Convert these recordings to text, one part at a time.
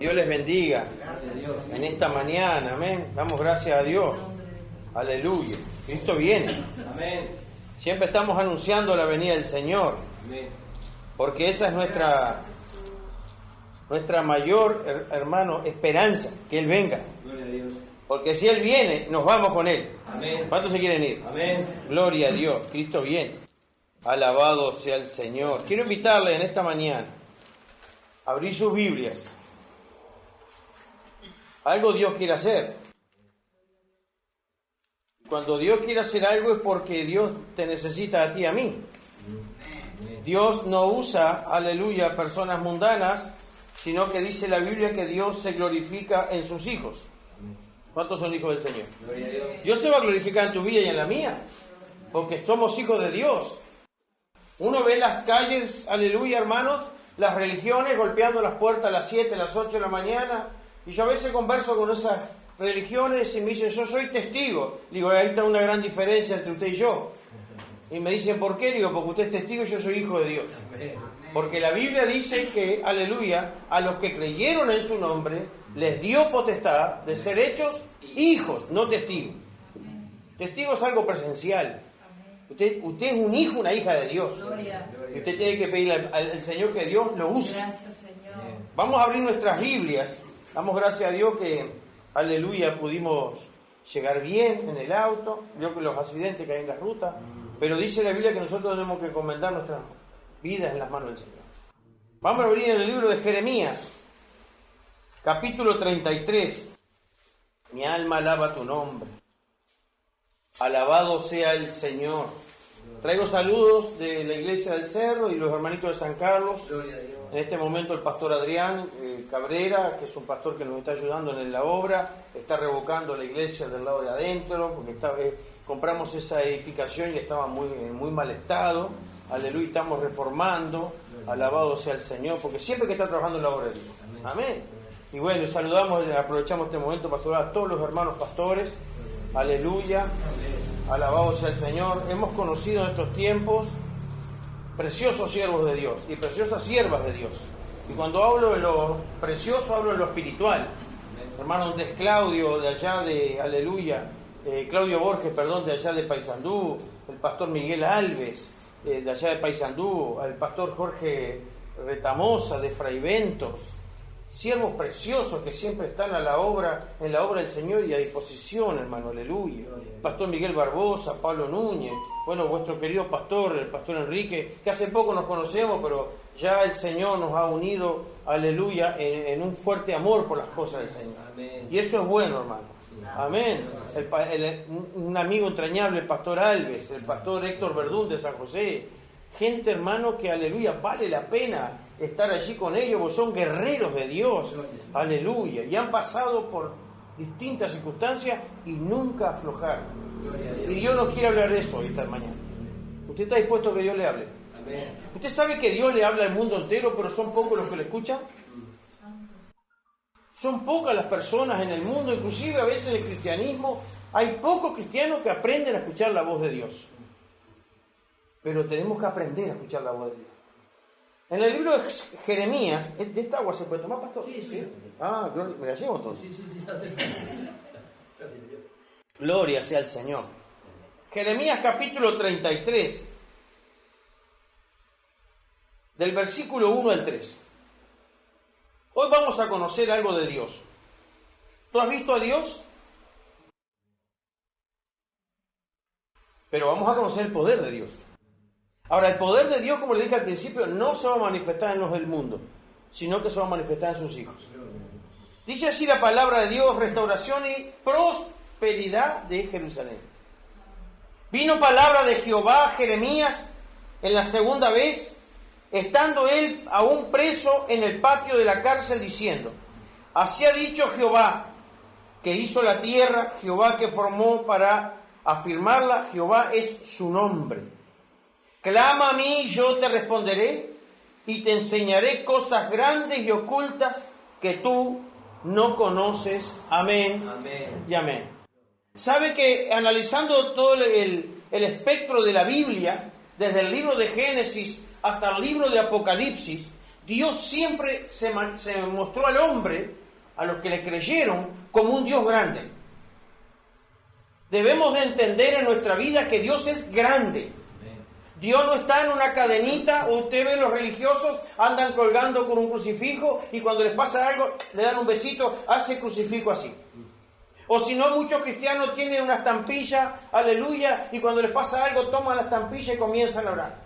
Dios les bendiga en esta mañana, amén. Damos gracias a Dios. Aleluya. Cristo viene. Amén. Siempre estamos anunciando la venida del Señor. Amén. Porque esa es nuestra mayor, hermano, esperanza, que Él venga. Gloria a Dios. Porque si Él viene, nos vamos con Él. Amén. ¿Cuántos se quieren ir? Amén. Gloria a Dios. Cristo viene. Alabado sea el Señor. Quiero invitarle en esta mañana a abrir sus Biblias. Algo Dios quiere hacer. Cuando Dios quiere hacer algo es porque Dios te necesita a ti y a mí. Dios no usa, aleluya, personas mundanas, sino que dice la Biblia que Dios se glorifica en sus hijos. ¿Cuántos son hijos del Señor? Gloria a Dios. Dios se va a glorificar en tu vida y en la mía, porque somos hijos de Dios. Uno ve en las calles, aleluya, hermanos, las religiones golpeando las puertas a las 7, a las 8 de la mañana, y yo a veces converso con esas religiones y me dicen, yo soy testigo. Digo, ahí está una gran diferencia entre usted y yo. Y me dicen, ¿por qué? Digo, porque usted es testigo y yo soy hijo de Dios. Porque la Biblia dice que, aleluya, a los que creyeron en su nombre, les dio potestad de ser hechos hijos, no testigos. Testigo es algo presencial. Usted es un hijo, una hija de Dios. Y usted tiene que pedirle al Señor que Dios lo use. Gracias, Señor. Vamos a abrir nuestras Biblias. Damos gracias a Dios que, aleluya, pudimos llegar bien en el auto. Vio que los accidentes que hay en la ruta. Pero dice la Biblia que nosotros tenemos que encomendar nuestras vidas en las manos del Señor. Vamos a abrir en el libro de Jeremías, capítulo 33. Mi alma alaba tu nombre. Alabado sea el Señor. Traigo saludos de la iglesia del Cerro y los hermanitos de San Carlos. Gloria a Dios. En este momento el pastor Adrián Cabrera, que es un pastor que nos está ayudando en la obra, está revocando la iglesia del lado de adentro, porque compramos esa edificación y estaba en muy mal estado. Aleluya, estamos reformando. Alabado sea el Señor, porque siempre que está trabajando en la obra de Dios. Amén. Y bueno, aprovechamos este momento para saludar a todos los hermanos pastores. Aleluya. Alabado sea el Señor. Hemos conocido en estos tiempos preciosos siervos de Dios y preciosas siervas de Dios. Y cuando hablo de lo precioso, hablo de lo espiritual. Hermano, donde es Claudio, de allá de, aleluya, Claudio Borges, perdón, de allá de Paysandú, el pastor Miguel Alves, de allá de Paysandú, el pastor Jorge Retamosa, de Fraiventos, siervos preciosos que siempre están en la obra del Señor y a disposición, hermano, aleluya. Pastor Miguel Barbosa, Pablo Núñez, bueno, vuestro querido pastor, el pastor Enrique, que hace poco nos conocemos, pero ya el Señor nos ha unido, aleluya, en un fuerte amor por las cosas del Señor. Amén. Y eso es bueno, hermano. Amén. Un amigo entrañable, el pastor Alves, el pastor Héctor Verdún de San José. Gente, hermano, que, aleluya, vale la pena estar allí con ellos, porque son guerreros de Dios. Aleluya. Y han pasado por distintas circunstancias y nunca aflojaron. Y Dios nos quiere hablar de eso esta mañana. ¿Usted está dispuesto a que Dios le hable? Amén. ¿Usted sabe que Dios le habla al mundo entero, pero son pocos los que le escuchan? Son pocas las personas en el mundo, inclusive a veces en el cristianismo, hay pocos cristianos que aprenden a escuchar la voz de Dios. Pero tenemos que aprender a escuchar la voz de Dios. En el libro de Jeremías, ¿de esta agua se puede tomar, pastor? Sí. Ah, gloria, me la llevo entonces. Sí, ya sé. Gloria sea al Señor. Jeremías capítulo 33, del versículo 1 al 3. Hoy vamos a conocer algo de Dios. ¿Tú has visto a Dios? Pero vamos a conocer el poder de Dios. Ahora, el poder de Dios, como le dije al principio, no se va a manifestar en los del mundo, sino que se va a manifestar en sus hijos. Dice así la palabra de Dios: restauración y prosperidad de Jerusalén. Vino palabra de Jehová a Jeremías en la segunda vez, estando él aún preso en el patio de la cárcel, diciendo: así ha dicho Jehová, que hizo la tierra, Jehová que formó para afirmarla, Jehová es su nombre. Clama a mí y yo te responderé, y te enseñaré cosas grandes y ocultas que tú no conoces. Amén. Amén. Y amén. ¿Sabe que analizando todo el espectro de la Biblia, desde el libro de Génesis hasta el libro de Apocalipsis, Dios siempre se mostró al hombre, a los que le creyeron, como un Dios grande. Debemos de entender en nuestra vida que Dios es grande. Dios no está en una cadenita, o usted ve los religiosos andan colgando con un crucifijo y cuando les pasa algo le dan un besito, hace crucifijo así. O si no, muchos cristianos tienen una estampilla, aleluya, y cuando les pasa algo toman la estampilla y comienzan a orar.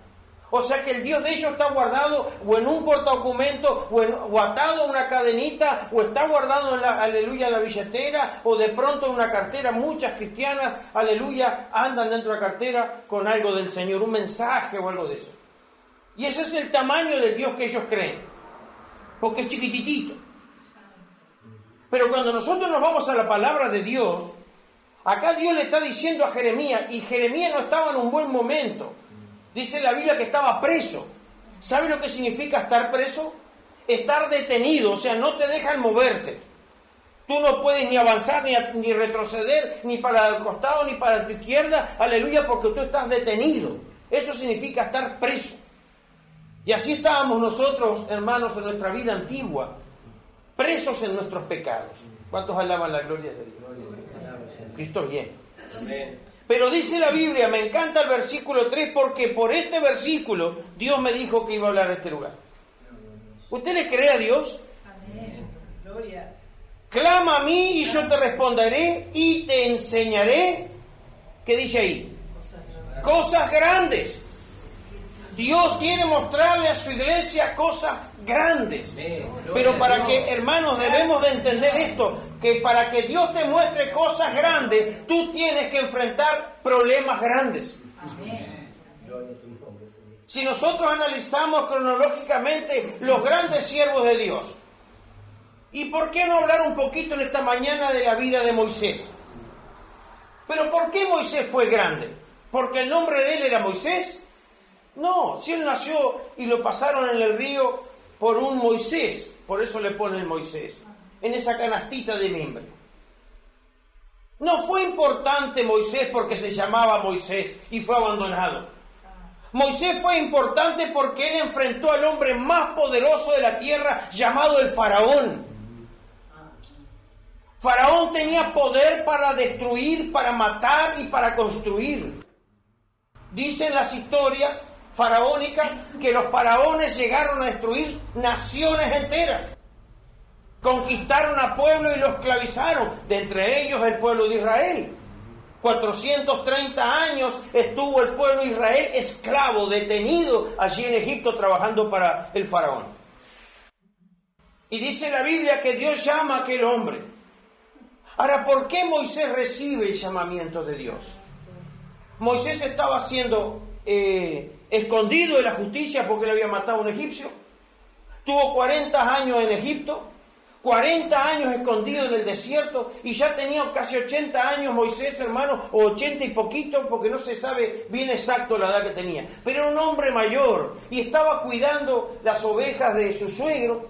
O sea que el Dios de ellos está guardado o en un portadocumento o atado a una cadenita o está guardado en la, aleluya, en la billetera o de pronto en una cartera. Muchas cristianas, aleluya, andan dentro de la cartera con algo del Señor, un mensaje o algo de eso. Y ese es el tamaño del Dios que ellos creen, porque es chiquititito. Pero cuando nosotros nos vamos a la palabra de Dios, acá Dios le está diciendo a Jeremías, y Jeremías no estaba en un buen momento. Dice la Biblia que estaba preso. ¿Sabe lo que significa estar preso? Estar detenido, o sea, no te dejan moverte. Tú no puedes ni avanzar, ni retroceder, ni para el costado, ni para tu izquierda, aleluya, porque tú estás detenido. Eso significa estar preso. Y así estábamos nosotros, hermanos, en nuestra vida antigua, presos en nuestros pecados. ¿Cuántos alaban la gloria de Dios? Cristo viene. Amén. Pero dice la Biblia, me encanta el versículo 3, porque por este versículo Dios me dijo que iba a hablar de este lugar. ¿Usted le cree a Dios? Amén. Gloria. Clama a mí y yo te responderé y te enseñaré. ¿Qué dice ahí? Cosas grandes. Dios quiere mostrarle a su iglesia cosas grandes. Pero para que, hermanos, debemos de entender esto, que para que Dios te muestre cosas grandes, tú tienes que enfrentar problemas grandes. Si nosotros analizamos cronológicamente los grandes siervos de Dios, ¿y por qué no hablar un poquito en esta mañana de la vida de Moisés? ¿Pero por qué Moisés fue grande? ¿Porque el nombre de él era Moisés? No, si él nació y lo pasaron en el río por un Moisés, por eso le ponen Moisés, en esa canastita de mimbre. No fue importante Moisés porque se llamaba Moisés y fue abandonado. Moisés fue importante porque él enfrentó al hombre más poderoso de la tierra llamado el Faraón. Faraón tenía poder para destruir, para matar y para construir. Dicen las historias faraónicas que los faraones llegaron a destruir naciones enteras. Conquistaron a pueblos y los esclavizaron, de entre ellos el pueblo de Israel. 430 años estuvo el pueblo de Israel esclavo, detenido allí en Egipto trabajando para el faraón. Y dice la Biblia que Dios llama a aquel hombre. Ahora, ¿por qué Moisés recibe el llamamiento de Dios? Moisés estaba siendo escondido de la justicia porque le había matado a un egipcio. Tuvo 40 años en Egipto, 40 años escondido en el desierto, y ya tenía casi 80 años Moisés, hermano, o 80 y poquito, porque no se sabe bien exacto la edad que tenía. Pero era un hombre mayor y estaba cuidando las ovejas de su suegro.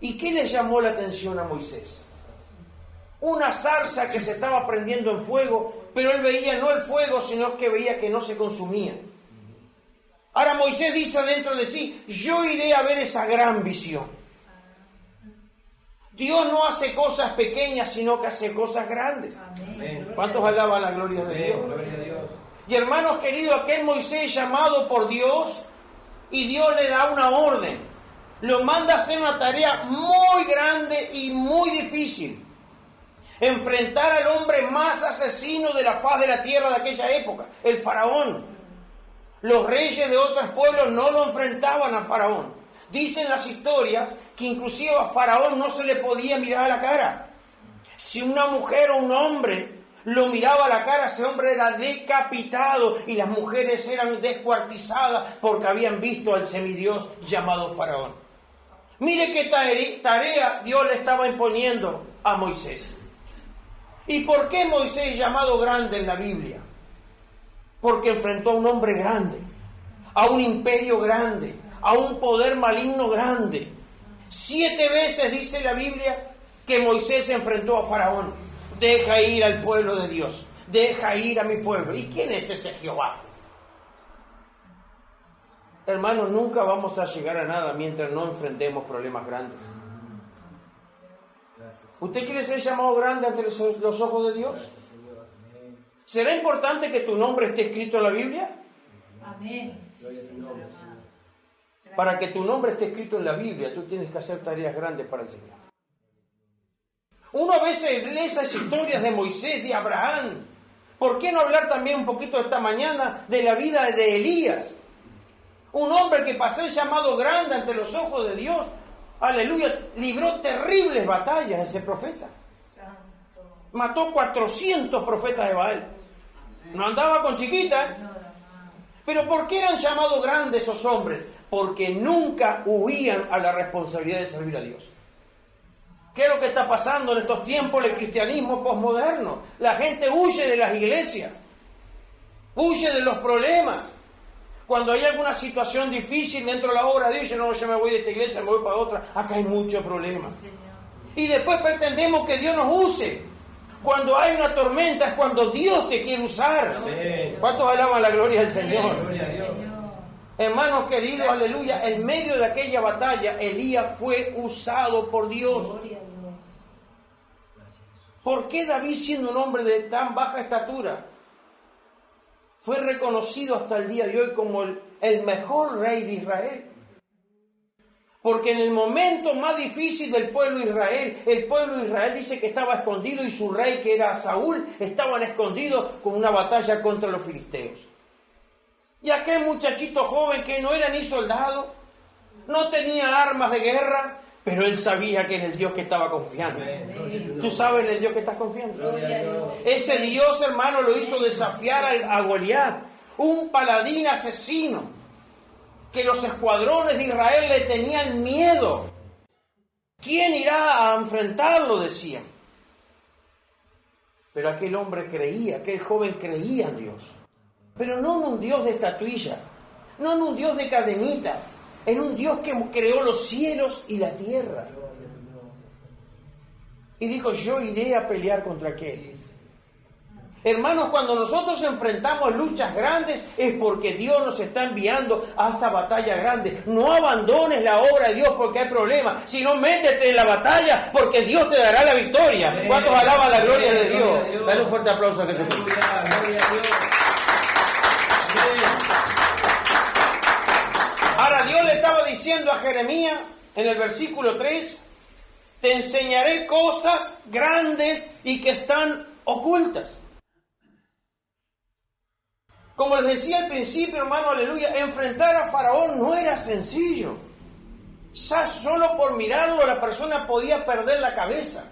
¿Y qué le llamó la atención a Moisés? Una zarza que se estaba prendiendo en fuego, pero él veía no el fuego, sino que veía que no se consumía. Ahora Moisés dice dentro de sí, yo iré a ver esa gran visión. Dios no hace cosas pequeñas, sino que hace cosas grandes. Amén. ¿Cuántos alaban la gloria de Dios? Gloria a Dios. Y hermanos queridos, aquel Moisés llamado por Dios, y Dios le da una orden. Lo manda a hacer una tarea muy grande y muy difícil. Enfrentar al hombre más asesino de la faz de la tierra de aquella época, el faraón. Los reyes de otros pueblos no lo enfrentaban a faraón. Dicen las historias que inclusive a faraón no se le podía mirar a la cara. Si una mujer o un hombre lo miraba a la cara, ese hombre era decapitado y las mujeres eran descuartizadas porque habían visto al semidios llamado faraón. Mire qué tarea Dios le estaba imponiendo a Moisés. ¿Y por qué Moisés es llamado grande en la Biblia? Porque enfrentó a un hombre grande, a un imperio grande, a un poder maligno grande. 7 veces dice la Biblia que Moisés se enfrentó a Faraón. Deja ir al pueblo de Dios, deja ir a mi pueblo. ¿Y quién es ese Jehová? Hermanos, nunca vamos a llegar a nada mientras no enfrentemos problemas grandes. ¿Usted quiere ser llamado grande ante los ojos de Dios? ¿Será importante que tu nombre esté escrito en la Biblia? Amén. Para que tu nombre esté escrito en la Biblia, tú tienes que hacer tareas grandes para el Señor. Uno a veces lee esas historias de Moisés, de Abraham. ¿Por qué no hablar también un poquito esta mañana de la vida de Elías? Un hombre que pasó el llamado grande ante los ojos de Dios. Aleluya, libró terribles batallas ese profeta. Mató 400 profetas de Baal. No andaba con chiquita. Pero ¿por qué eran llamados grandes esos hombres? Porque nunca huían a la responsabilidad de servir a Dios. ¿Qué es lo que está pasando en estos tiempos del cristianismo posmoderno? La gente huye de las iglesias, huye de los problemas. Cuando hay alguna situación difícil dentro de la obra de Dios, dice, no, yo me voy de esta iglesia, me voy para otra. Acá hay muchos problemas. Y después pretendemos que Dios nos use. Cuando hay una tormenta es cuando Dios te quiere usar. Amén. ¿Cuántos alaban la gloria del Señor? Gloria a Dios. Hermanos queridos, aleluya, en medio de aquella batalla, Elías fue usado por Dios. ¿Por qué David, siendo un hombre de tan baja estatura, fue reconocido hasta el día de hoy como el mejor rey de Israel? Porque en el momento más difícil del pueblo de Israel, el pueblo de Israel dice que estaba escondido y su rey, que era Saúl, estaban escondidos con una batalla contra los filisteos. Y aquel muchachito joven que no era ni soldado, no tenía armas de guerra, pero él sabía que en el Dios que estaba confiando. ¿Tú sabes en el Dios que estás confiando? Ese Dios, hermano, lo hizo desafiar a Goliat, un paladín asesino, que los escuadrones de Israel le tenían miedo. ¿Quién irá a enfrentarlo?, decían. Pero aquel hombre creía, aquel joven creía en Dios. Pero no en un Dios de estatuilla, no en un Dios de cadenita, en un Dios que creó los cielos y la tierra. Y dijo, yo iré a pelear contra aquel. Hermanos, cuando nosotros enfrentamos luchas grandes es porque Dios nos está enviando a esa batalla grande. No abandones la obra de Dios porque hay problemas, sino métete en la batalla porque Dios te dará la victoria. ¿Cuántos alaban la gloria de Dios? Dale un fuerte aplauso a Jesucristo. Ahora Dios le estaba diciendo a Jeremías en el versículo 3, te enseñaré cosas grandes y que están ocultas. Como les decía al principio, hermano, aleluya, enfrentar a Faraón no era sencillo. Solo por mirarlo la persona podía perder la cabeza.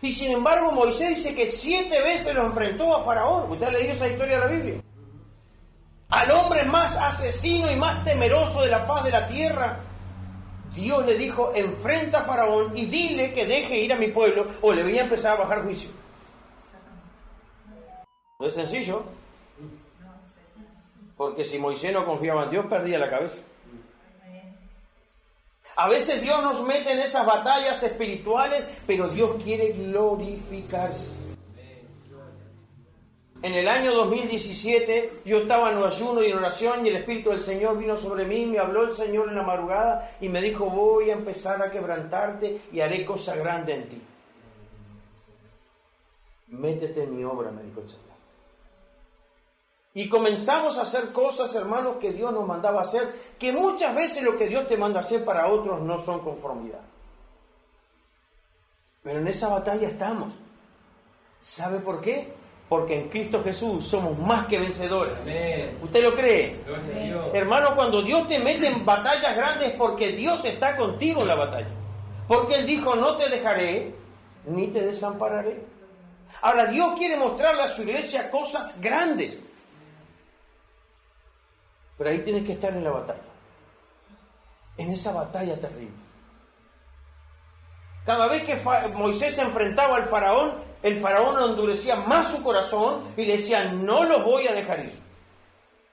Y sin embargo Moisés dice que 7 veces lo enfrentó a Faraón. ¿Usted ha leído esa historia de la Biblia? Al hombre más asesino y más temeroso de la faz de la tierra, Dios le dijo, enfrenta a Faraón y dile que deje ir a mi pueblo o le voy a empezar a bajar juicio. No es sencillo. Porque si Moisés no confiaba en Dios, perdía la cabeza. A veces Dios nos mete en esas batallas espirituales, pero Dios quiere glorificarse. En el año 2017 yo estaba en ayuno y en oración y el Espíritu del Señor vino sobre mí, me habló el Señor en la madrugada y me dijo, voy a empezar a quebrantarte y haré cosa grande en ti. Métete en mi obra, me dijo el Señor. Y comenzamos a hacer cosas, hermanos, que Dios nos mandaba hacer, que muchas veces lo que Dios te manda hacer para otros no son conformidad. Pero en esa batalla estamos. ¿Sabe por qué? Porque en Cristo Jesús somos más que vencedores. Amén. ¿Usted lo cree? Hermano, cuando Dios te mete en batallas grandes es porque Dios está contigo en la batalla. Porque Él dijo, no te dejaré, ni te desampararé. Ahora, Dios quiere mostrarle a su iglesia cosas grandes. Pero ahí tienes que estar en la batalla. En esa batalla terrible. Cada vez que Moisés se enfrentaba al faraón, el faraón endurecía más su corazón y le decía, no lo voy a dejar ir.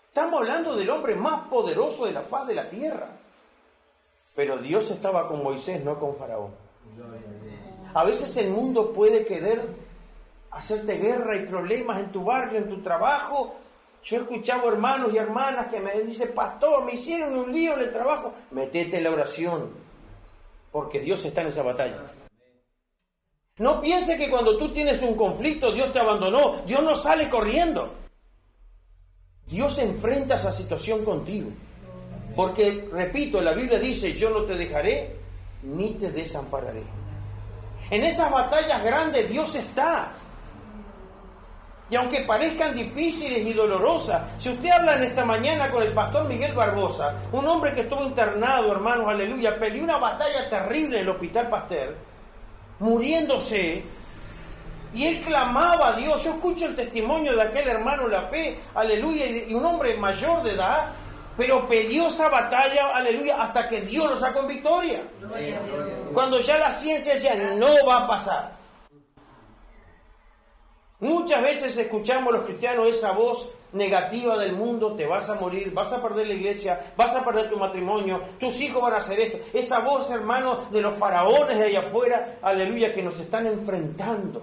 Estamos hablando del hombre más poderoso de la faz de la tierra. Pero Dios estaba con Moisés, no con faraón. A veces el mundo puede querer hacerte guerra y problemas en tu barrio, en tu trabajo. Yo he escuchado hermanos y hermanas que me dicen, pastor, me hicieron un lío en el trabajo. Metete en la oración, porque Dios está en esa batalla. No piense que cuando tú tienes un conflicto, Dios te abandonó. Dios no sale corriendo. Dios enfrenta esa situación contigo. Porque, repito, la Biblia dice, yo no te dejaré ni te desampararé. En esas batallas grandes Dios está. Y aunque parezcan difíciles y dolorosas, si usted habla en esta mañana con el pastor Miguel Barbosa, un hombre que estuvo internado, hermanos, aleluya, peleó una batalla terrible en el Hospital Pasteur, muriéndose, y él clamaba a Dios. Yo escucho el testimonio de aquel hermano en la fe, aleluya, y un hombre mayor de edad, pero peleó esa batalla, aleluya, hasta que Dios lo sacó en victoria. Cuando ya la ciencia decía, no va a pasar. Muchas veces escuchamos los cristianos esa voz negativa del mundo: te vas a morir, vas a perder la iglesia, vas a perder tu matrimonio, tus hijos van a hacer esto. Esa voz, hermano, de los faraones de allá afuera, aleluya, que nos están enfrentando.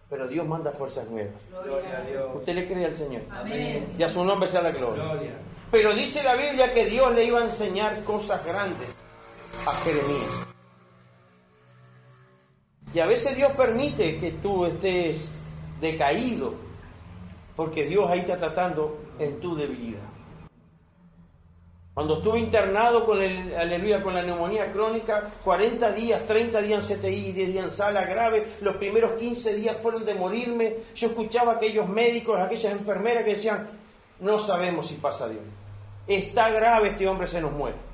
Pero Dios manda fuerzas nuevas. Gloria a Dios. ¿Usted le cree al Señor? Amén. Y a su nombre sea la gloria. Pero dice la Biblia que Dios le iba a enseñar cosas grandes a Jeremías. Y a veces Dios permite que tú estés decaído, porque Dios ahí está tratando en tu debilidad. Cuando estuve internado con la neumonía crónica, 40 días, 30 días en CTI, 10 días en sala grave, los primeros 15 días fueron de morirme. Yo escuchaba a aquellos médicos, a aquellas enfermeras que decían, no sabemos si pasa Dios. Está grave, este hombre se nos muere.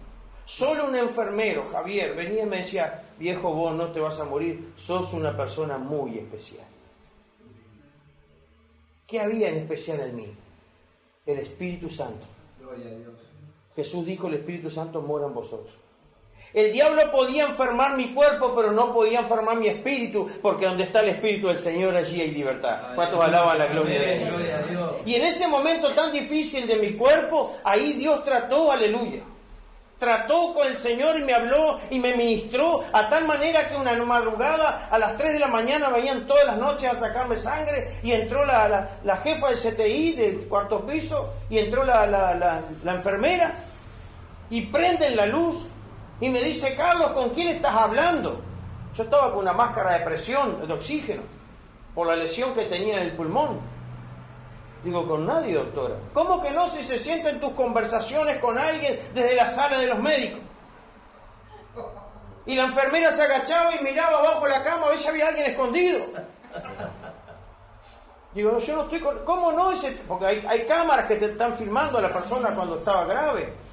Solo un enfermero, Javier, venía y me decía, viejo, vos no te vas a morir, sos una persona muy especial. ¿Qué había en especial en mí? El Espíritu Santo. Gloria a Dios. Jesús dijo, el Espíritu Santo mora en vosotros. El diablo podía enfermar mi cuerpo, pero no podía enfermar mi espíritu, porque donde está el Espíritu del Señor, allí hay libertad. ¿Cuántos alaban la gloria de Dios? Y en ese momento tan difícil de mi cuerpo, ahí Dios trató, aleluya. Trató con el Señor y me habló y me ministró a tal manera que una madrugada a las 3 de la mañana venían todas las noches a sacarme sangre, y entró la jefa del CTI del cuarto piso, y entró la enfermera y prenden la luz y me dice, Carlos, ¿con quién estás hablando? Yo estaba con una máscara de presión, de oxígeno, por la lesión que tenía en el pulmón. Digo, con nadie, doctora. ¿Cómo que no, si se sienta en tus conversaciones con alguien desde la sala de los médicos? Y la enfermera se agachaba y miraba abajo la cama a ver si había alguien escondido. Digo, no, yo no estoy con... ¿Cómo no? Porque hay cámaras que te están filmando a la persona cuando estaba grave.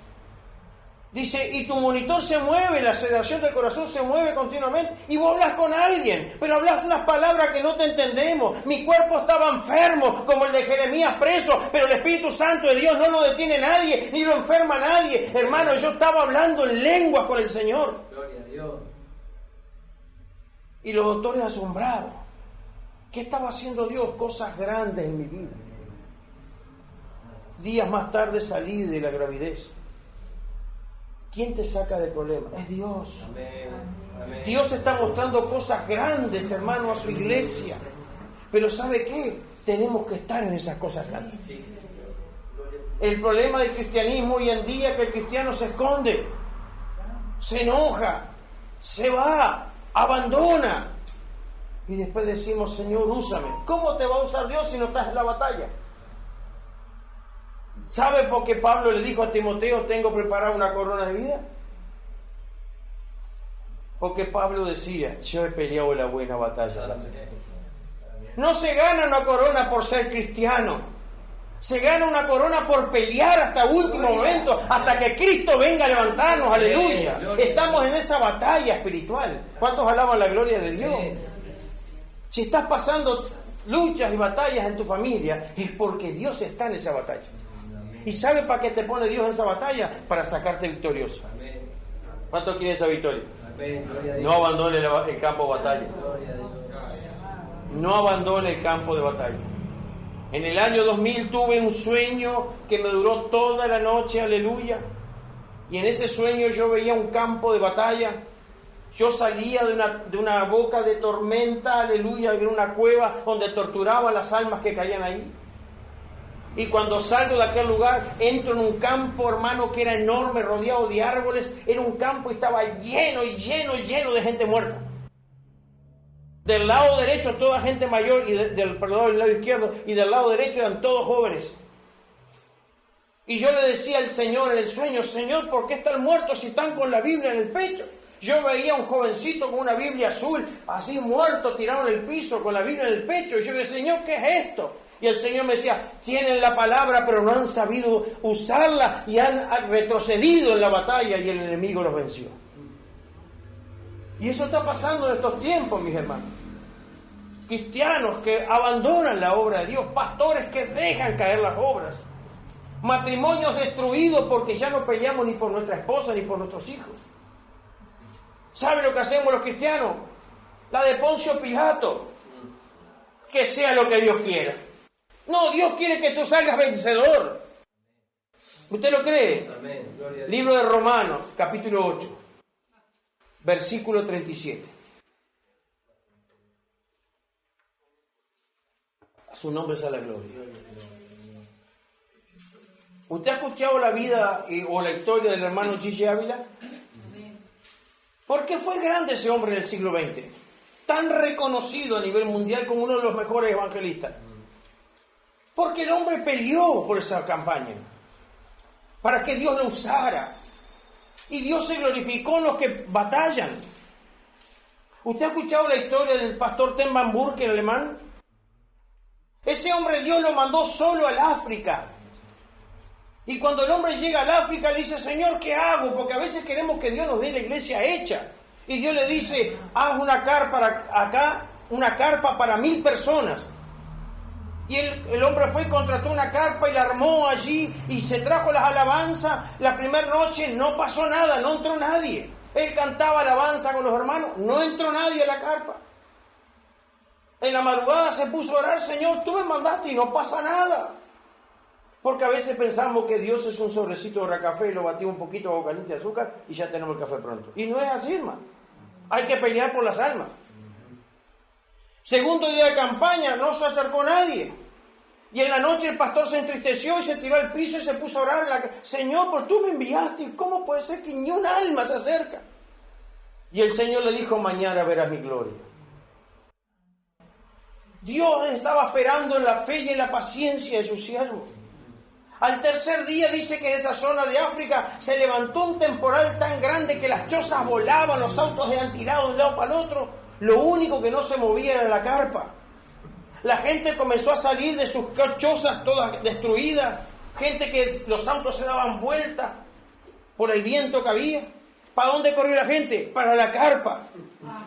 Dice, y tu monitor se mueve, la aceleración del corazón se mueve continuamente, y vos hablas con alguien, pero hablas unas palabras que no te entendemos. Mi cuerpo estaba enfermo, como el de Jeremías preso, pero el Espíritu Santo de Dios no lo detiene nadie, ni lo enferma nadie. Hermano, yo estaba hablando en lenguas con el Señor. Gloria a Dios. Y los doctores asombrados. ¿Qué estaba haciendo Dios? Cosas grandes en mi vida. Días más tarde salí de la gravidez. ¿Quién te saca del problema? Es Dios. Amén. Amén. Dios está mostrando cosas grandes, hermano, a su iglesia. Pero ¿sabe qué? Tenemos que estar en esas cosas grandes. El problema del cristianismo hoy en día es que el cristiano se esconde, se enoja, se va, abandona. Y después decimos, Señor, úsame. ¿Cómo te va a usar Dios si no estás en la batalla? ¿Sabe por qué Pablo le dijo a Timoteo, tengo preparada una corona de vida? Porque Pablo decía, yo he peleado la buena batalla. No se gana una corona por ser cristiano. Se gana una corona por pelear hasta último momento, hasta que Cristo venga a levantarnos, aleluya. Estamos en esa batalla espiritual. ¿Cuántos alaban la gloria de Dios? Si estás pasando luchas y batallas en tu familia, es porque Dios está en esa batalla. ¿Y sabe para qué te pone Dios en esa batalla? Para sacarte victorioso. ¿Cuánto quiere esa victoria? No abandone el campo de batalla. No abandone el campo de batalla. En el año 2000 tuve un sueño que me duró toda la noche, aleluya. Y en ese sueño yo veía un campo de batalla. Yo salía de una boca de tormenta, aleluya, en una cueva donde torturaban las almas que caían ahí. Y cuando salgo de aquel lugar, entro en un campo, hermano, que era enorme, rodeado de árboles. Era un campo y estaba lleno de gente muerta. Del lado derecho toda gente mayor y del lado izquierdo, y del lado derecho eran todos jóvenes. Y yo le decía al Señor en el sueño: Señor, ¿por qué están muertos si están con la Biblia en el pecho? Yo veía a un jovencito con una Biblia azul, así muerto, tirado en el piso con la Biblia en el pecho. Y yo le decía: Señor, ¿qué es esto? Y el Señor me decía: tienen la palabra, pero no han sabido usarla y han retrocedido en la batalla y el enemigo los venció. Y eso está pasando en estos tiempos, mis hermanos. Cristianos que abandonan la obra de Dios, pastores que dejan caer las obras, matrimonios destruidos porque ya no peleamos ni por nuestra esposa ni por nuestros hijos. ¿Sabe lo que hacemos los cristianos? La de Poncio Pilato: que sea lo que Dios quiera. No, Dios quiere que tú salgas vencedor. ¿Usted lo cree? Amén. Gloria a Dios. Libro de Romanos, capítulo 8, versículo 37. A su nombre sea la gloria. ¿Usted ha escuchado la vida o la historia del hermano Gigi Ávila? ¿Por qué fue grande ese hombre del siglo XX? Tan reconocido a nivel mundial como uno de los mejores evangelistas. Porque el hombre peleó por esa campaña, para que Dios lo usara. Y Dios se glorificó en los que batallan. ¿Usted ha escuchado la historia del pastor Ten Van Burke, en alemán? Ese hombre Dios lo mandó solo al África. Y cuando el hombre llega al África le dice: Señor, ¿qué hago? Porque a veces queremos que Dios nos dé la iglesia hecha. Y Dios le dice: haz una carpa acá, una carpa para 1000 personas. Y el hombre fue y contrató una carpa y la armó allí y se trajo las alabanzas. La primera noche no pasó nada, no entró nadie. Él cantaba alabanza con los hermanos, no entró nadie a la carpa. En la madrugada se puso a orar: Señor, tú me mandaste, y no pasa nada. Porque a veces pensamos que Dios es un sobrecito de café y lo batimos un poquito de agua caliente de azúcar y ya tenemos el café pronto. Y no es así, hermano. Hay que pelear por las almas. Segundo día de campaña, no se acercó nadie. Y en la noche el pastor se entristeció y se tiró al piso y se puso a orar: Señor, por tú me enviaste, ¿cómo puede ser que ni un alma se acerca? Y el Señor le dijo: mañana verás mi gloria. Dios estaba esperando en la fe y en la paciencia de su siervo. Al tercer día dice que en esa zona de África se levantó un temporal tan grande que las chozas volaban, los autos eran tirados de un lado para el otro. Lo único que no se movía era la carpa. La gente comenzó a salir de sus chozas todas destruidas. Gente que los autos se daban vueltas por el viento que había. ¿Para dónde corrió la gente? Para la carpa.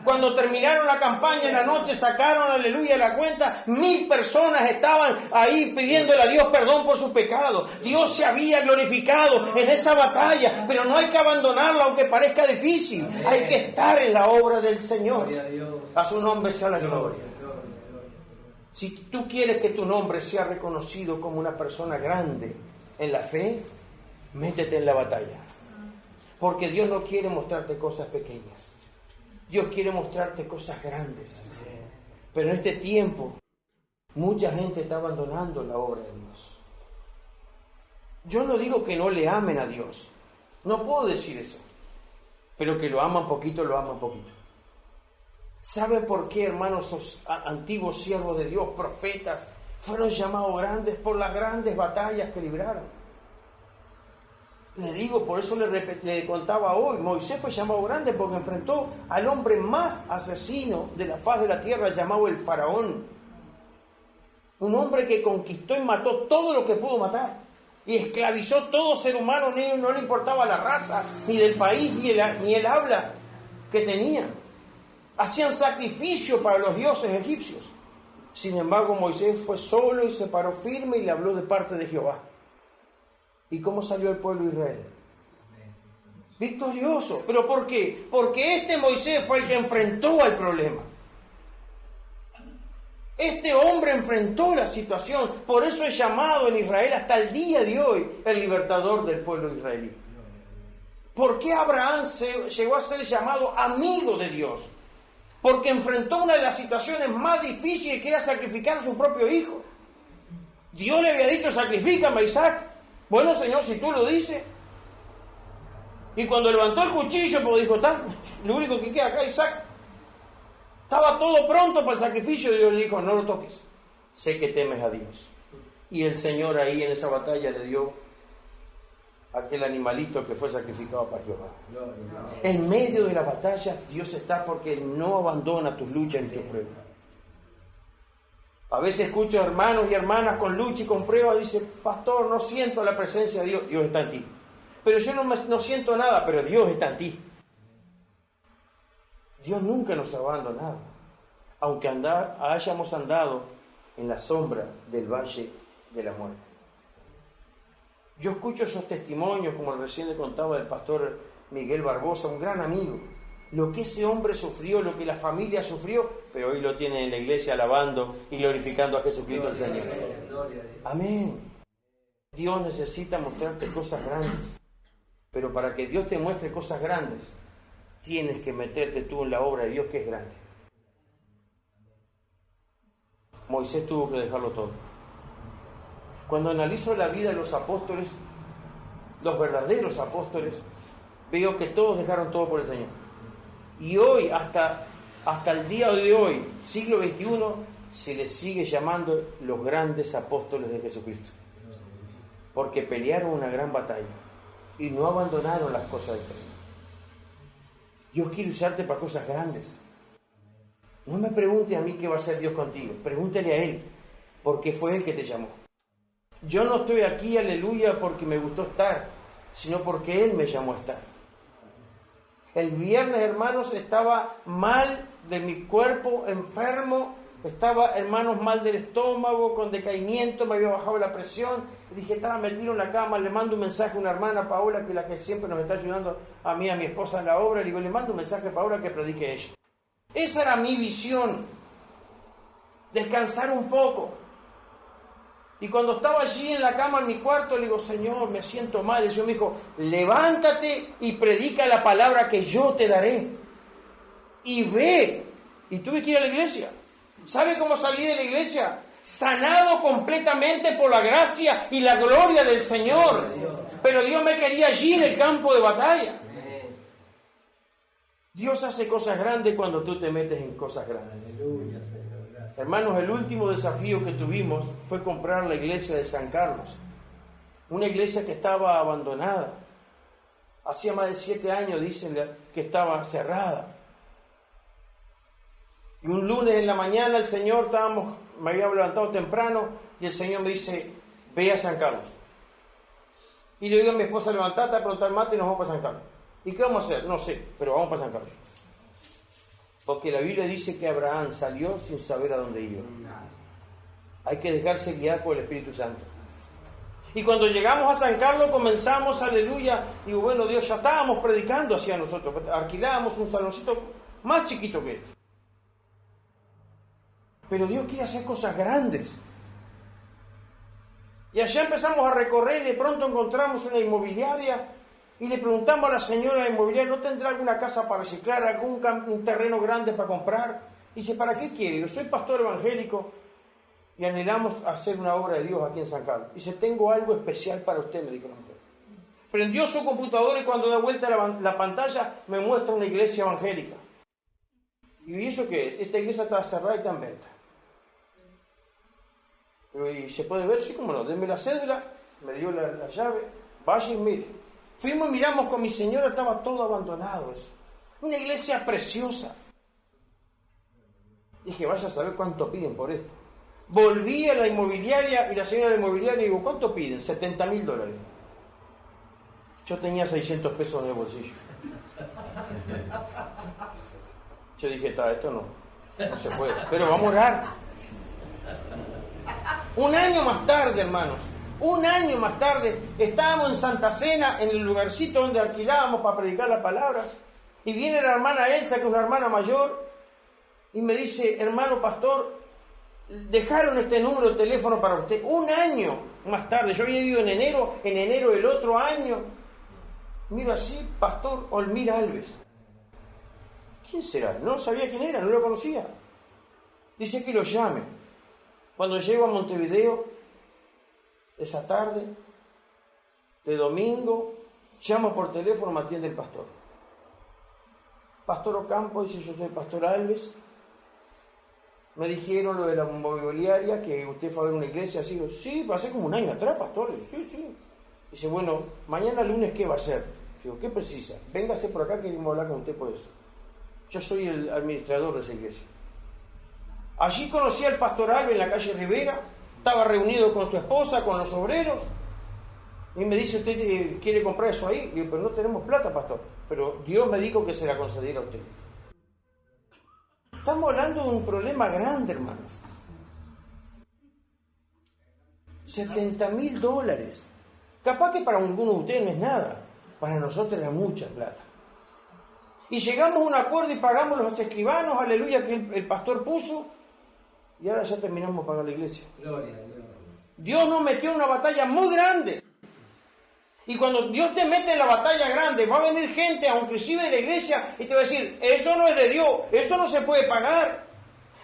Cuando terminaron la campaña en la noche, sacaron, aleluya, la cuenta. 1000 personas estaban ahí pidiéndole a Dios perdón por sus pecados. Dios se había glorificado en esa batalla, pero no hay que abandonarla aunque parezca difícil. Hay que estar en la obra del Señor. A su nombre sea la gloria. Si tú quieres que tu nombre sea reconocido como una persona grande en la fe, métete en la batalla. Porque Dios no quiere mostrarte cosas pequeñas. Dios quiere mostrarte cosas grandes. Pero en este tiempo, mucha gente está abandonando la obra de Dios. Yo no digo que no le amen a Dios. No puedo decir eso. Pero que lo aman poquito, lo aman poquito. ¿Saben por qué, hermanos, los antiguos siervos de Dios, profetas, fueron llamados grandes? Por las grandes batallas que libraron. Le digo, por eso le contaba hoy, Moisés fue llamado grande porque enfrentó al hombre más asesino de la faz de la tierra, llamado el faraón. Un hombre que conquistó y mató todo lo que pudo matar. Y esclavizó todo ser humano, no le importaba la raza, ni del país, ni el habla que tenían. Hacían sacrificio para los dioses egipcios. Sin embargo, Moisés fue solo y se paró firme y le habló de parte de Jehová. ¿Y cómo salió el pueblo de Israel? Victorioso. ¿Pero por qué? Porque este Moisés fue el que enfrentó al problema. Este hombre enfrentó la situación. Por eso es llamado en Israel hasta el día de hoy el libertador del pueblo israelí. ¿Por qué Abraham llegó a ser llamado amigo de Dios? Porque enfrentó una de las situaciones más difíciles, que era sacrificar a su propio hijo. Dios le había dicho, sacrifícame a Isaac. Bueno, Señor, si tú lo dices. Y cuando levantó el cuchillo, pues dijo, está, lo único que queda acá, Isaac. Estaba todo pronto para el sacrificio y Dios le dijo, no lo toques. Sé que temes a Dios. Y el Señor ahí en esa batalla le dio aquel animalito que fue sacrificado para Jehová. En medio de la batalla, Dios está porque no abandona tus luchas ni tus pruebas. A veces escucho hermanos y hermanas con lucha y con pruebas, dicen, pastor, no siento la presencia de Dios. Dios está en ti. Pero yo no siento nada, pero Dios está en ti. Dios nunca nos ha abandonado, aunque hayamos andado en la sombra del valle de la muerte. Yo escucho esos testimonios, como recién le contaba del pastor Miguel Barbosa, un gran amigo, lo que ese hombre sufrió, lo que la familia sufrió, pero hoy lo tienen en la iglesia alabando y glorificando a Jesucristo el Señor. Amén. Dios necesita mostrarte cosas grandes, pero para que Dios te muestre cosas grandes, tienes que meterte tú en la obra de Dios que es grande. Moisés tuvo que dejarlo todo. Cuando analizo la vida de los apóstoles, los verdaderos apóstoles, veo que todos dejaron todo por el Señor. Y hoy, hasta el día de hoy, siglo XXI, se les sigue llamando los grandes apóstoles de Jesucristo. Porque pelearon una gran batalla y no abandonaron las cosas del Señor. Dios quiere usarte para cosas grandes. No me pregunte a mí qué va a hacer Dios contigo. Pregúntele a Él, porque fue Él que te llamó. Yo no estoy aquí, aleluya, porque me gustó estar, sino porque Él me llamó a estar. El viernes, hermanos, estaba mal de mi cuerpo, enfermo. Estaba, hermanos, mal del estómago, con decaimiento, me había bajado la presión. Dije, me tiro en la cama, le mando un mensaje a una hermana, Paola, que es la que siempre nos está ayudando a mí, a mi esposa en la obra. Le digo, le mando un mensaje a Paola que predique ella. Esa era mi visión, descansar un poco. Y cuando estaba allí en la cama en mi cuarto, le digo, Señor, me siento mal. Y el Señor me dijo, levántate y predica la palabra que yo te daré. Y ve. Y tuve que ir a la iglesia. ¿Sabe cómo salí de la iglesia? Sanado completamente por la gracia y la gloria del Señor. Pero Dios me quería allí en el campo de batalla. Dios hace cosas grandes cuando tú te metes en cosas grandes. Hermanos, el último desafío que tuvimos fue comprar la iglesia de San Carlos. Una iglesia que estaba abandonada. Hacía más de 7 años, dicen, que estaba cerrada. Y un lunes en la mañana el Señor, me había levantado temprano y el Señor me dice, ve a San Carlos. Y le digo a mi esposa, levantate a preguntar mate y nos vamos para San Carlos. ¿Y qué vamos a hacer? No sé, pero vamos para San Carlos. Porque la Biblia dice que Abraham salió sin saber a dónde iba. Hay que dejarse guiar por el Espíritu Santo. Y cuando llegamos a San Carlos comenzamos, aleluya, digo, bueno, Dios, ya estábamos predicando hacia nosotros. Alquilábamos un saloncito más chiquito que este. Pero Dios quiere hacer cosas grandes. Y allá empezamos a recorrer y de pronto encontramos una inmobiliaria y le preguntamos a la señora inmobiliaria, ¿no tendrá alguna casa para reciclar, un terreno grande para comprar? Y dice, ¿para qué quiere? Yo soy pastor evangélico y anhelamos hacer una obra de Dios aquí en San Carlos. Dice, tengo algo especial para usted, me dijo la mujer. Prendió su computadora y cuando da vuelta la pantalla me muestra una iglesia evangélica. ¿Y eso qué es? Esta iglesia está cerrada y está en venta. ¿Y se puede ver? Sí, cómo no. Denme la cédula, me dio la llave, vaya y mire. Fuimos y miramos con mi señora, estaba todo abandonado eso. Una iglesia preciosa. Dije, vaya a saber cuánto piden por esto. Volví a la inmobiliaria y la señora de la inmobiliaria digo, ¿cuánto piden? $70,000. Yo tenía 600 pesos en el bolsillo. Yo dije, esto no se puede, pero vamos a orar. Un año más tarde, hermanos, estábamos en Santa Cena, en el lugarcito donde alquilábamos para predicar la palabra, y viene la hermana Elsa, que es una hermana mayor, y me dice, hermano pastor, dejaron este número de teléfono para usted. Un año más tarde, yo había ido en enero del otro año, miro así, pastor Olmir Alves. ¿Quién será? No sabía quién era, no lo conocía. Dice que lo llame. Cuando llego a Montevideo, esa tarde de domingo, llamo por teléfono, me atiende el pastor. Pastor Ocampo, dice, yo soy pastor Alves. Me dijeron lo de la inmobiliaria, que usted fue a ver una iglesia. Así, digo, sí, pasé como un año atrás, pastor. Sí. Dice, bueno, mañana lunes, ¿qué va a hacer? Digo, ¿qué precisa? Véngase por acá que queremos hablar con usted por eso. Yo soy el administrador de esa iglesia. Allí conocí al pastor Alves en la calle Rivera. Estaba reunido con su esposa, con los obreros. Y me dice, ¿usted quiere comprar eso ahí? Digo, pero no tenemos plata, pastor. Pero Dios me dijo que se la concediera a usted. Estamos hablando de un problema grande, hermanos. $70,000. Capaz que para algunos de ustedes no es nada. Para nosotros era mucha plata. Y llegamos a un acuerdo y pagamos los escribanos, aleluya, que el pastor puso. Y ahora ya terminamos de pagar la iglesia. Gloria a Dios. Dios nos metió en una batalla muy grande. Y cuando Dios te mete en la batalla grande, va a venir gente, inclusive de la iglesia, y te va a decir, eso no es de Dios, eso no se puede pagar.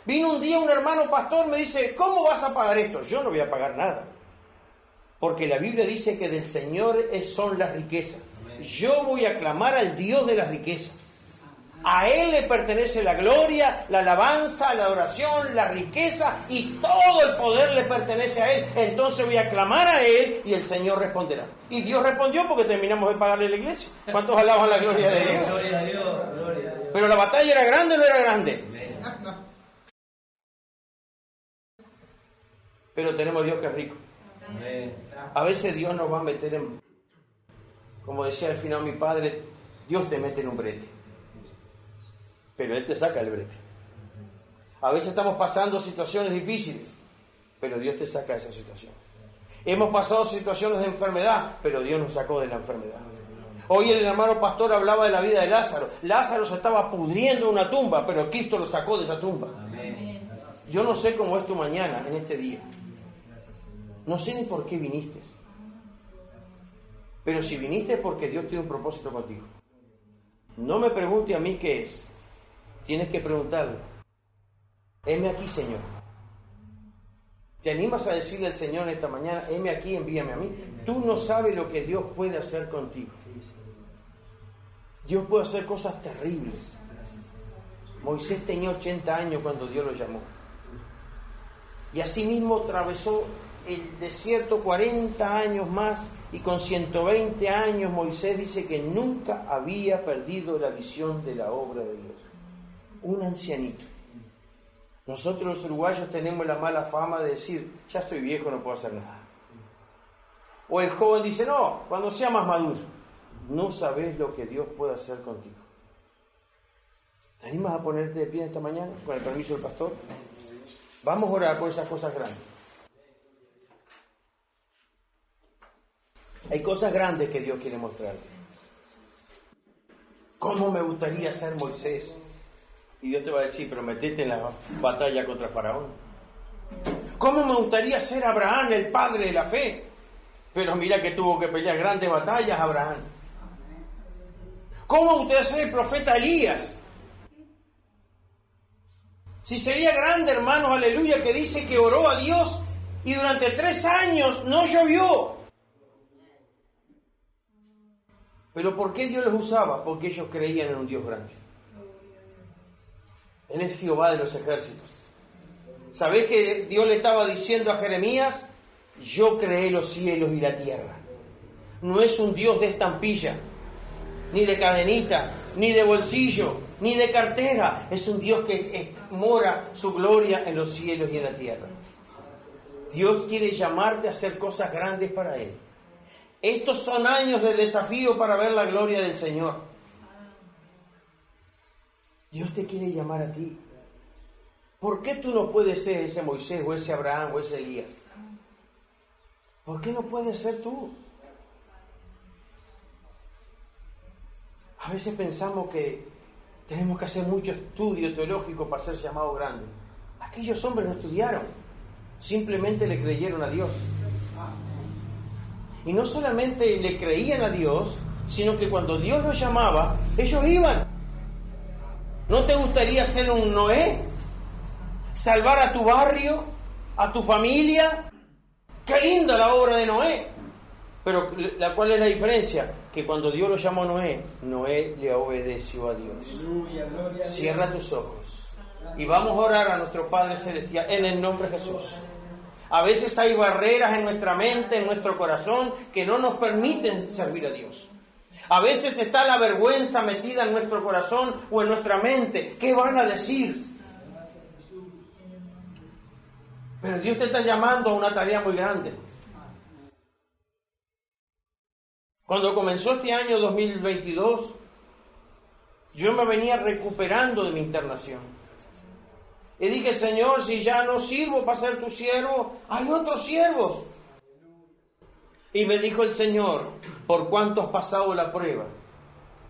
Vino un día un hermano pastor, me dice, ¿cómo vas a pagar esto? Yo no voy a pagar nada. Porque la Biblia dice que del Señor son las riquezas. Yo voy a clamar al Dios de las riquezas. A Él le pertenece la gloria, la alabanza, la adoración, la riqueza y todo el poder le pertenece a Él. Entonces voy a clamar a Él y el Señor responderá. Y Dios respondió porque terminamos de pagarle la iglesia. ¿Cuántos alaban la gloria de Dios? Gloria a Dios, gloria a Dios. Pero la batalla era grande o no era grande. Pero tenemos a Dios que es rico. Amén. A veces Dios nos va a meter en, como decía al final mi padre, Dios te mete en un brete. Pero Él te saca el brete. A veces estamos pasando situaciones difíciles, pero Dios te saca de esa situación. Hemos pasado situaciones de enfermedad, pero Dios nos sacó de la enfermedad. Hoy el hermano pastor hablaba de la vida de Lázaro. Lázaro se estaba pudriendo en una tumba, pero Cristo lo sacó de esa tumba. Amén. Yo no sé cómo es tu mañana, en este día. No sé ni por qué viniste. Pero si viniste es porque Dios tiene un propósito contigo. No me pregunte a mí qué es. Tienes que preguntarle. Heme aquí, Señor. ¿Te animas a decirle al Señor en esta mañana, heme aquí, envíame a mí? Tú no sabes lo que Dios puede hacer contigo. Dios puede hacer cosas terribles. Moisés tenía 80 años cuando Dios lo llamó. Y asimismo atravesó el desierto 40 años más, y con 120 años Moisés dice que nunca había perdido la visión de la obra de Dios. Un ancianito. Nosotros los uruguayos tenemos la mala fama de decir, ya soy viejo, no puedo hacer nada. O el joven dice, no, cuando sea más maduro. No sabes lo que Dios puede hacer contigo. ¿Te animas a ponerte de pie esta mañana, con el permiso del pastor? Vamos a orar por esas cosas grandes. Hay cosas grandes que Dios quiere mostrarte. ¿Cómo me gustaría ser Moisés? Y Dios te va a decir, pero metete en la batalla contra Faraón. ¿Cómo me gustaría ser Abraham, el padre de la fe? Pero mira que tuvo que pelear grandes batallas Abraham. ¿Cómo me gustaría ser el profeta Elías? Si sería grande, hermanos, aleluya, que dice que oró a Dios y durante 3 años no llovió. ¿Pero por qué Dios los usaba? Porque ellos creían en un Dios grande. Él es Jehová de los ejércitos. ¿Sabés que Dios le estaba diciendo a Jeremías? Yo creé los cielos y la tierra. No es un Dios de estampilla, ni de cadenita, ni de bolsillo, ni de cartera. Es un Dios que mora su gloria en los cielos y en la tierra. Dios quiere llamarte a hacer cosas grandes para Él. Estos son años de desafío para ver la gloria del Señor. Dios te quiere llamar a ti. ¿Por qué tú no puedes ser ese Moisés o ese Abraham o ese Elías? ¿Por qué no puedes ser tú? A veces pensamos que tenemos que hacer mucho estudio teológico para ser llamados grandes. Aquellos hombres no estudiaron, simplemente le creyeron a Dios. Y no solamente le creían a Dios, sino que cuando Dios los llamaba, ellos iban. ¿No te gustaría ser un Noé? ¿Salvar a tu barrio? ¿A tu familia? ¡Qué linda la obra de Noé! Pero ¿cuál es la diferencia? Que cuando Dios lo llamó a Noé, Noé le obedeció a Dios. Cierra tus ojos y vamos a orar a nuestro Padre Celestial en el nombre de Jesús. A veces hay barreras en nuestra mente, en nuestro corazón, que no nos permiten servir a Dios. A veces está la vergüenza metida en nuestro corazón o en nuestra mente. ¿Qué van a decir? Pero Dios te está llamando a una tarea muy grande. Cuando comenzó este año 2022, yo me venía recuperando de mi internación. Y dije, Señor, si ya no sirvo para ser tu siervo, hay otros siervos. Y me dijo el Señor, por cuanto has pasado la prueba,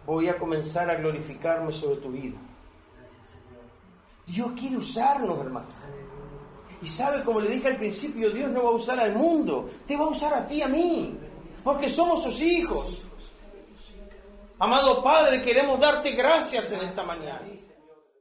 voy a comenzar a glorificarme sobre tu vida. Dios quiere usarnos, hermano. Y sabe, como le dije al principio, Dios no va a usar al mundo, te va a usar a ti, a mí, porque somos sus hijos. Amado Padre, queremos darte gracias en esta mañana.